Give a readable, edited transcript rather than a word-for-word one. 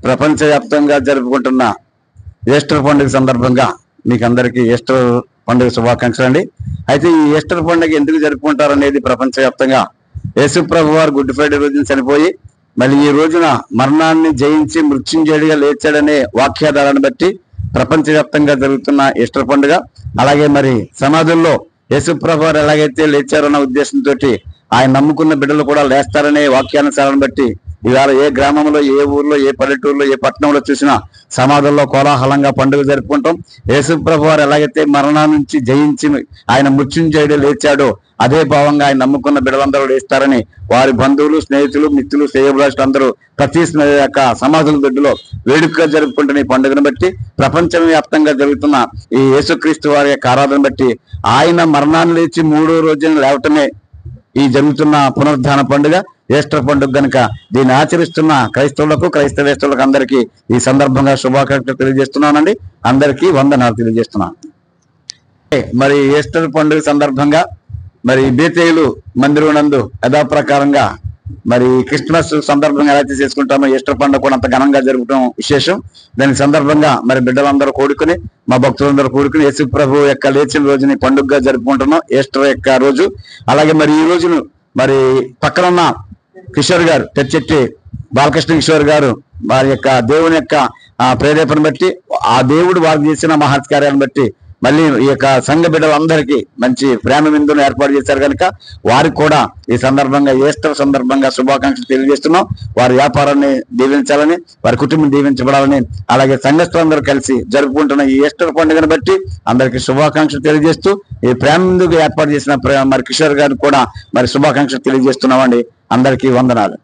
ప్రపంచవ్యాప్తంగా జరుపుకుంటున్న ఈస్టర్ పండుగ సందర్భంగా మీకు అందరికీ ఈస్టర్ పండుగ శుభాకాంక్షలు అండి. అయితే ఈ ఈస్టర్ పండుగ ఎందుకు జరుపుకుంటారు అనేది ప్రపంచవ్యాప్తంగా యేసు ప్రభు వారు గుడ్ ఫ్రైడే రోజున చనిపోయి మళ్ళీ ఈ రోజున మరణాన్ని జయించి మృత్యుంజయుడిగా లేచాడనే వాక్యాధారాన్ని బట్టి ప్రపంచవ్యాప్తంగా జరుగుతున్న ఈస్టర్ పండుగ. అలాగే మరి సమాధుల్లో యేసు ప్రభు వారు ఎలాగైతే లేచారన్న ఉద్దేశంతో ఆయన నమ్ముకున్న బిడ్డలు కూడా లేస్తారనే వాక్యానుసారాన్ని బట్టి ఇవాళ ఏ గ్రామంలో, ఏ ఊర్లో, ఏ పల్లెటూరులో, ఏ పట్టణంలో చూసినా సమాధుల్లో కోలాహలంగా పండుగ జరుపుకుంటాం. యేసు ప్రభు వారు ఎలాగైతే మరణం నుంచి జయించి ఆయన మృత్యుంజయుడు లేచాడో అదే భావంగా ఆయన నమ్ముకున్న బిడ్డలందరూ లేస్తారని వారి బంధువులు, స్నేహితులు, మిత్రులు, శ్రేయోభిలాషులు అందరూ ప్రతి యొక్క సమాధుల దొడ్డులో వేడుకగా జరుపుకుంటున్న ఈ పండుగను బట్టి ప్రపంచ వ్యాప్తంగా జరుగుతున్న ఈ యేసుక్రీస్తు వారి యొక్క ఆరాధన బట్టి ఆయన మరణాన్ని లేచి 3వ రోజున లేవటమే ఈ జరుగుతున్న పునరుద్ధాన పండుగ ఈస్టర్ పండుగ కనుక దీన్ని ఆచరిస్తున్న క్రైస్తవులకు, క్రైస్తవేస్తవులకు అందరికీ ఈ సందర్భంగా శుభాకాంక్షలు తెలియజేస్తున్నానండి. అందరికీ వందనాలు తెలియజేస్తున్నాను. మరి ఈస్టర్ పండుగ సందర్భంగా మరి బేతేలు మందిరం నందు యథాప్రకారంగా మరి క్రిస్మస్ సందర్భంగా ఎలా చేసుకుంటామో ఈస్టర్ పండుగ కూడా అంత ఘనంగా జరుపుకోవడం విశేషం. దాని సందర్భంగా మరి బిడ్డలందరూ కూడుకుని, మా భక్తులందరూ కూడుకుని యేసు ప్రభు యొక్క లేచిన రోజుని పండుగగా జరుపుకుంటున్నాం, ఈస్టర్ యొక్క రోజు. అలాగే మరి ఈ రోజును మరి పక్కనున్న కిషోర్ గారు, తెచ్చెట్టి బాలకృష్ణ కిషోర్ గారు వారి యొక్క దేవుని యొక్క ప్రేరేపణ బట్టి, ఆ దేవుడు వారు చేసిన మహత్కార్యాలను బట్టి మళ్ళీ ఈ యొక్క సంఘ బిడ్డలందరికీ మంచి ప్రేమ విందును ఏర్పాటు చేశారు కనుక వారికి కూడా ఈ సందర్భంగా ఈస్టర్ సందర్భంగా శుభాకాంక్షలు తెలియజేస్తున్నాం. వారి వ్యాపారాన్ని దీవించాలని, వారి కుటుంబం దీవించబడాలని, అలాగే సంఘస్థులందరూ కలిసి జరుపుకుంటున్న ఈ ఈస్టర్ పండుగను బట్టి అందరికీ శుభాకాంక్షలు తెలియజేస్తూ ఈ ప్రేమ విందుకు ఏర్పాటు చేసిన మరి కిషోర్ గారికి కూడా మరి శుభాకాంక్షలు తెలియజేస్తున్నామండి. అందరికీ వందనాలు.